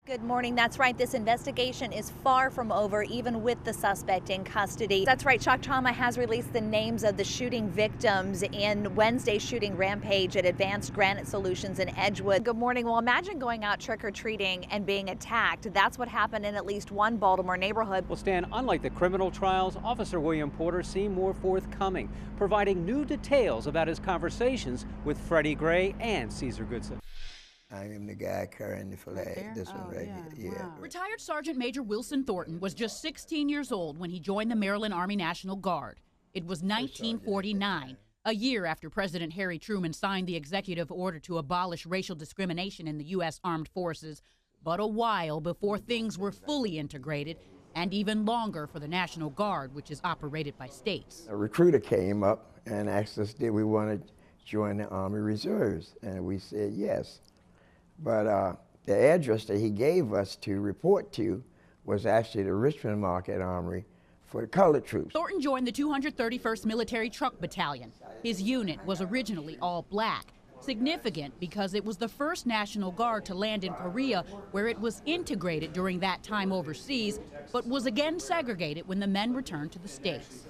Good morning. That's right. This investigation is far from over, even with the suspect in custody. That's right. Shock Trauma has released the names of the shooting victims in Wednesday's shooting rampage at Advanced Granite Solutions in Edgewood. Good morning. Well, imagine going out trick-or-treating and being attacked. That's what happened in at least one Baltimore neighborhood. Well, Stan, unlike the criminal trials, Officer William Porter seemed more forthcoming, providing new details about his conversations with Freddie Gray and Caesar Goodson. I am the guy carrying the flag. Right This one right here. Yeah. Wow. Retired Sergeant Major Wilson Thornton was just 16 years old when he joined the Maryland Army National Guard. It was 1949, a year after President Harry Truman signed the executive order to abolish racial discrimination in the U.S. Armed Forces, but a while before things were fully integrated, and even longer for the National Guard, which is operated by states. A recruiter came up and asked us, did we want to join the Army Reserves? And we said yes. But the address that he gave us to report to was actually the Richmond Market Armory for the colored troops. Thornton joined the 231st Military Truck Battalion. His unit was originally all black, significant because it was the first National Guard to land in Korea, where it was integrated during that time overseas, but was again segregated when the men returned to the States.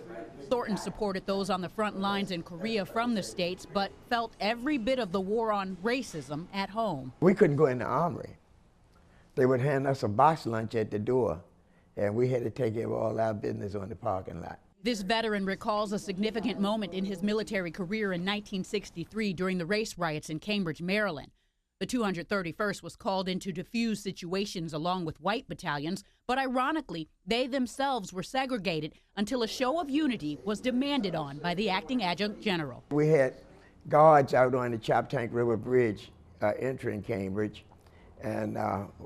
Thornton supported those on the front lines in Korea from the States, but felt every bit of the war on racism at home. We couldn't go in the armory. They would hand us a box lunch at the door, and we had to take care of all our business on the parking lot. This veteran recalls a significant moment in his military career in 1963 during the race riots in Cambridge, Maryland. The 231st was called in to defuse situations along with white battalions, but ironically, they themselves were segregated until a show of unity was demanded on by the acting adjutant general. We had guards out on the Choptank River Bridge entering Cambridge, and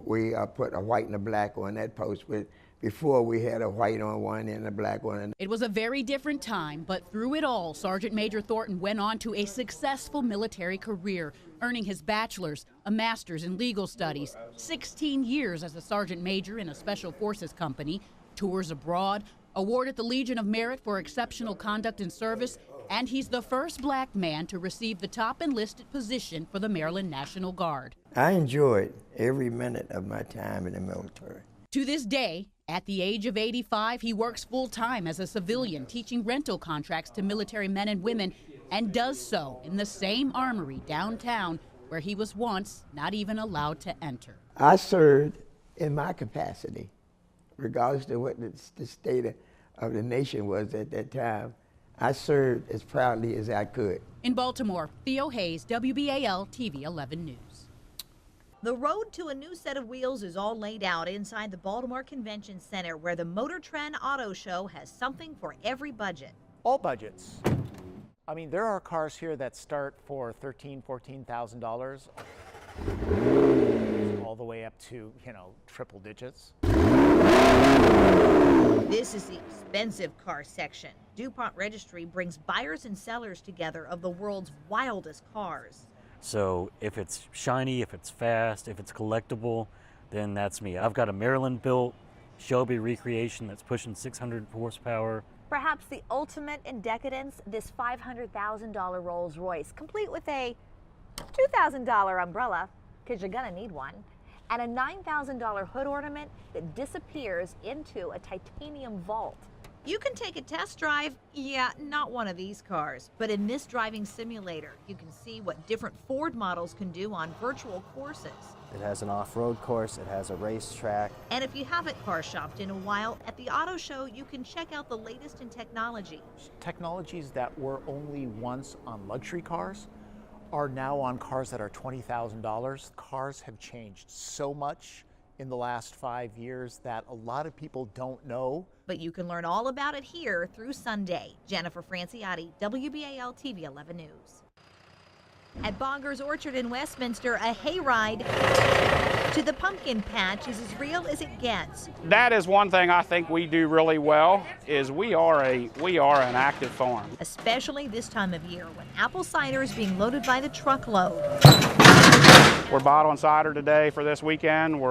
we put a white and a black on that post. Before we had a white on one and a black one. It was a very different time, but through it all, Sergeant Major Thornton went on to a successful military career, earning his bachelor's, a master's in legal studies, 16 years as a sergeant major in a special forces company, tours abroad, awarded the Legion of Merit for exceptional conduct in service, and he's the first black man to receive the top enlisted position for the Maryland National Guard. I enjoyed every minute of my time in the military. To this day, at the age of 85, he works full-time as a civilian, teaching rental contracts to military men and women, and does so in the same armory downtown where he was once not even allowed to enter. I served in my capacity, regardless of what the state of the nation was at that time. I served as proudly as I could. In Baltimore, Theo Hayes, WBAL TV 11 News. The road to a new set of wheels is all laid out inside the Baltimore Convention Center, where the Motor Trend Auto Show has something for every budget. All budgets. I mean, there are cars here that start for $13,000, $14,000, all the way up to, triple digits. This is the expensive car section. DuPont Registry brings buyers and sellers together of the world's wildest cars. So if it's shiny, if it's fast, if it's collectible, then that's me. I've got a Maryland-built Shelby recreation that's pushing 600 horsepower. Perhaps the ultimate in decadence, this $500,000 Rolls Royce, complete with a $2,000 umbrella, because you're gonna need one, and a $9,000 hood ornament that disappears into a titanium vault. You can take a test drive, not one of these cars, but in this driving simulator, you can see what different Ford models can do on virtual courses. It has an off-road course, it has a racetrack. And if you haven't car shopped in a while, at the auto show, you can check out the latest in technology. Technologies that were only once on luxury cars are now on cars that are $20,000. Cars have changed so much in the last 5 years that a lot of people don't know. But you can learn all about it here through Sunday. Jennifer Franciotti, WBAL TV 11 News. At Bonger's Orchard in Westminster, a hayride to the pumpkin patch is as real as it gets. That is one thing I think we do really well, is we are an active farm. Especially this time of year when apple cider is being loaded by the truckload. We're bottling cider today for this weekend.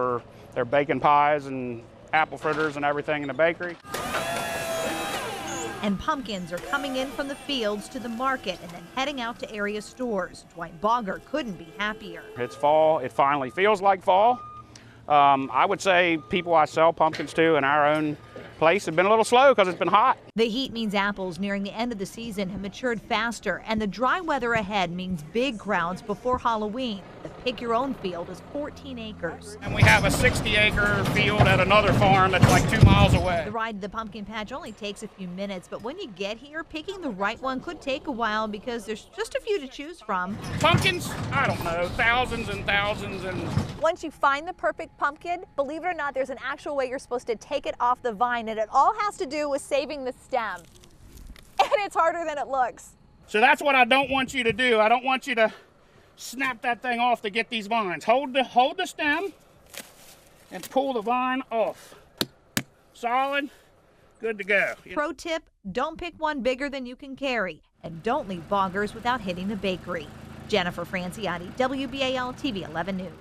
They're baking pies and apple fritters and everything in the bakery. And pumpkins are coming in from the fields to the market and then heading out to area stores. Dwight Bonger couldn't be happier. It's fall. It finally feels like fall. I would say people I sell pumpkins to in our own place have been a little slow because it's been hot. The heat means apples nearing the end of the season have matured faster, and the dry weather ahead means big crowds before Halloween. The Pick Your Own field is 14 acres. And we have a 60-acre field at another farm that's like 2 miles away. The ride to the pumpkin patch only takes a few minutes, but when you get here, picking the right one could take a while because there's just a few to choose from. Pumpkins, I don't know, thousands and thousands. And Once you find the perfect pumpkin, believe it or not, there's an actual way you're supposed to take it off the vine, and it all has to do with saving the stem. And it's harder than it looks. so that's what I don't want you to do. I don't want you to snap that thing off to get these vines. Hold the stem and pull the vine off. Solid, good to go. Pro tip, don't pick one bigger than you can carry, and don't leave boggers without hitting the bakery. Jennifer Franciati, WBAL TV 11 News.